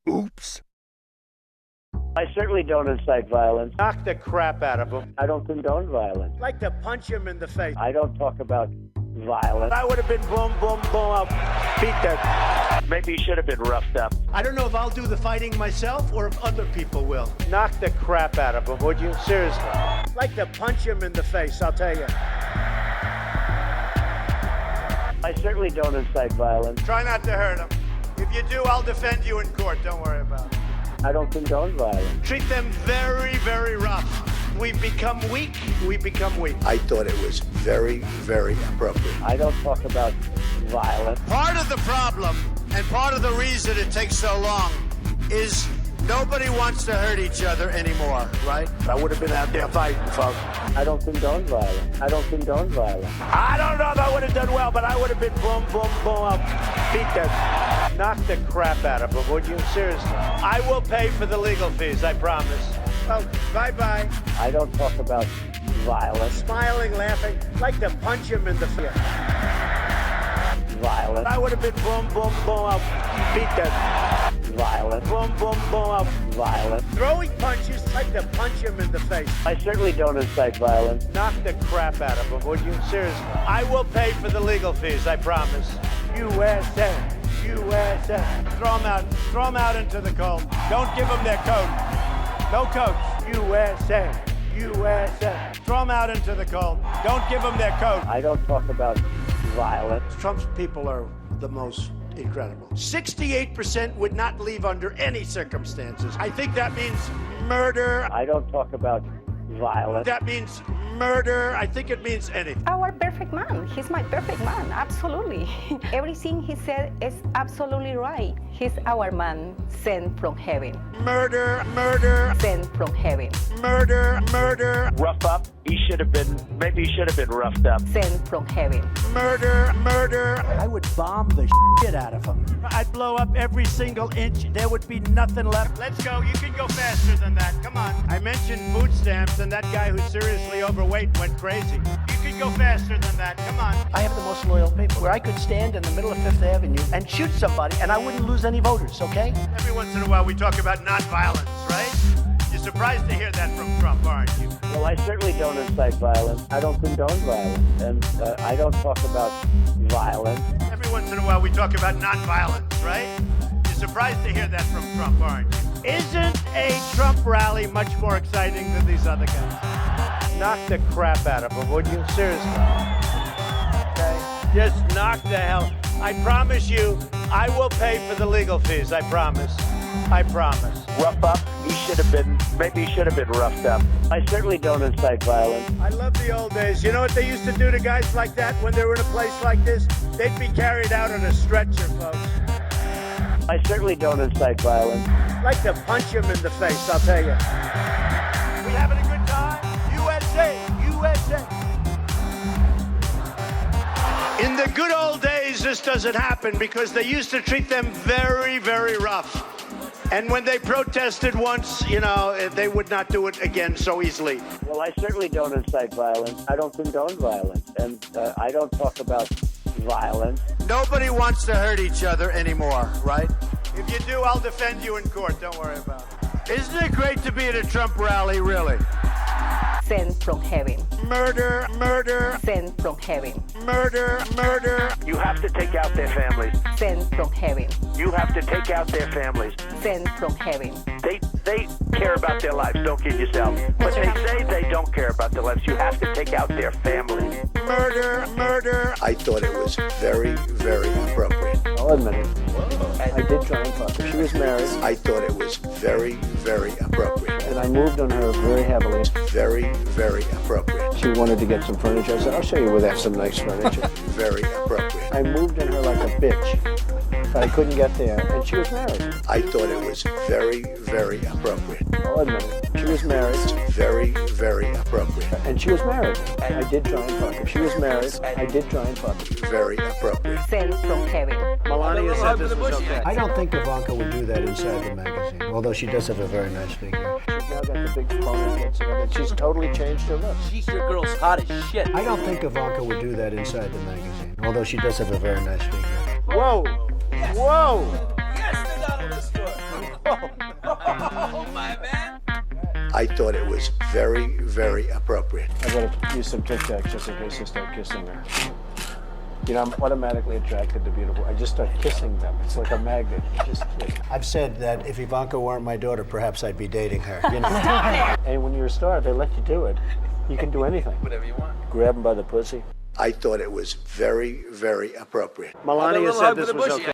Oops. I certainly don't incite violence. Knock the crap out of him. I don't condone violence. Like to punch him in the face. I don't talk about violence. I would have been boom, boom, boom. I'll beat that. Maybe you should have been roughed up. I don't know if I'll do the fighting myself or if other people will. Knock the crap out of him, would you? Seriously. Like to punch him in the face, I'll tell you. I certainly don't incite violence. Try not to hurt him. If you do, I'll defend you in court. Don't worry about it. I don't condone violence. Treat them very, very rough. We become weak. We become weak. I thought it was very, very appropriate. I don't talk about violence. Part of the problem and part of the reason it takes so long is nobody wants to hurt each other anymore, right? I would have been out there fighting, folks. I don't condone violence. I don't condone violence. I don't know if I would have done well, but I would have been boom, boom, boom. I'll beat that. Knock the crap out of him, would you? Seriously. I will pay for the legal fees, I promise. Oh, bye-bye. I don't talk about violence. Smiling, laughing, like to punch him in the face. Violence. I would have been boom, boom, boom. I'll beat that. Violence. Boom, boom, boom. I'll Violence. throwing punches, like to punch him in the face. I certainly don't incite violence. Knock the crap out of him, would you? Seriously. I will pay for the legal fees, I promise. USA. USA. Throw them out into the cold. Don't give them their coat. No coats. USA. USA. Throw them out into the cold. Don't give them their coat. I don't talk about violence. Trump's people are the most incredible. 68% would not leave under any circumstances. I think that means murder. I don't talk about violence. That means murder. I think it means anything. Our perfect man. He's my perfect man, absolutely. Everything he said is absolutely right. He's our man, sent from heaven. Murder, murder, Sent from heaven. murder, murder, Rough up. Maybe he should have been roughed up. Sent from heaven. murder, murder. I would bomb the shit out of him. I'd blow up every single inch. There would be nothing left. Let's go. You can go faster than that. Come on. I mentioned food stamps, and that guy who's seriously overweight went crazy. You can go faster than that. Come on. I have the most loyal people where I could stand in the middle of Fifth Avenue and shoot somebody and I wouldn't lose any voters, okay? Every once in a while, we talk about nonviolence, right? You're surprised to hear that from Trump, aren't you? Well, I certainly don't incite violence. I don't condone violence. And I don't talk about violence. Every once in a while, we talk about nonviolence, right? You're surprised to hear that from Trump, aren't you? Isn't a Trump rally much more exciting than these other guys? Knock the crap out of them, would you? Seriously. Okay? Just knock the hell. I promise you, I will pay for the legal fees. I promise. I promise. Rough up. Maybe he should have been roughed up. I certainly don't incite violence. I love the old days. You know what they used to do to guys like that when they were in a place like this? They'd be carried out on a stretcher, folks. I certainly don't incite violence. Like to punch him in the face, I'll tell you. We having a good time? USA, USA. In the good old days, this doesn't happen because they used to treat them very, very rough. And when they protested once, you know, they would not do it again so easily. Well, I certainly don't incite violence. I don't condone violence. And I don't talk about violence. Nobody wants to hurt each other anymore, right? If you do, I'll defend you in court. Don't worry about it. Isn't it great to be at a Trump rally, really? Sent from heaven. Murder, murder, Sent from heaven. murder, murder. You have to take out their families. Sent from heaven. You have to take out their families. Sent from heaven. They care about their lives. Don't kid yourself. But they say they don't care about their lives. You have to take out their families. Murder, murder. I thought it was very, very appropriate. I'll admit it. I did try and fuck her. She was married, I thought it was very, very appropriate. and I moved on her very heavily. Very, very appropriate. She wanted to get some furniture. I said, I'll show you where they have some nice furniture. Very appropriate. I moved on her like a bitch, but I couldn't get there, and she was married. I thought it was very, very appropriate. I'll admit it. She was married, Very, very appropriate. and she was married. I did try and fuck her. She was married. I did try and fuck her. Very appropriate. Sent from heaven. Melania said this was okay. I don't think Ivanka would do that inside the magazine, although she does have a very nice figure. She's now got the big ponytails and everything. She's totally changed her look. She's your girl's hot as shit. I don't think Ivanka would do that inside the magazine, although she does have a very nice figure. Whoa, Whoa! Yes, the dollar store. Oh, my man. I thought it was very, very appropriate. I gotta use some Tic Tacs just in case I start kissing her. You know, I'm automatically attracted to beautiful. I just start kissing them. It's like a magnet. Just kiss. I've said that if Ivanka weren't my daughter, perhaps I'd be dating her. You know? And when you're a star, they let you do it. You can do anything. Whatever you want. Grab them by the pussy. I thought it was very, very appropriate. Melania little said hug this for the was bushy. okay.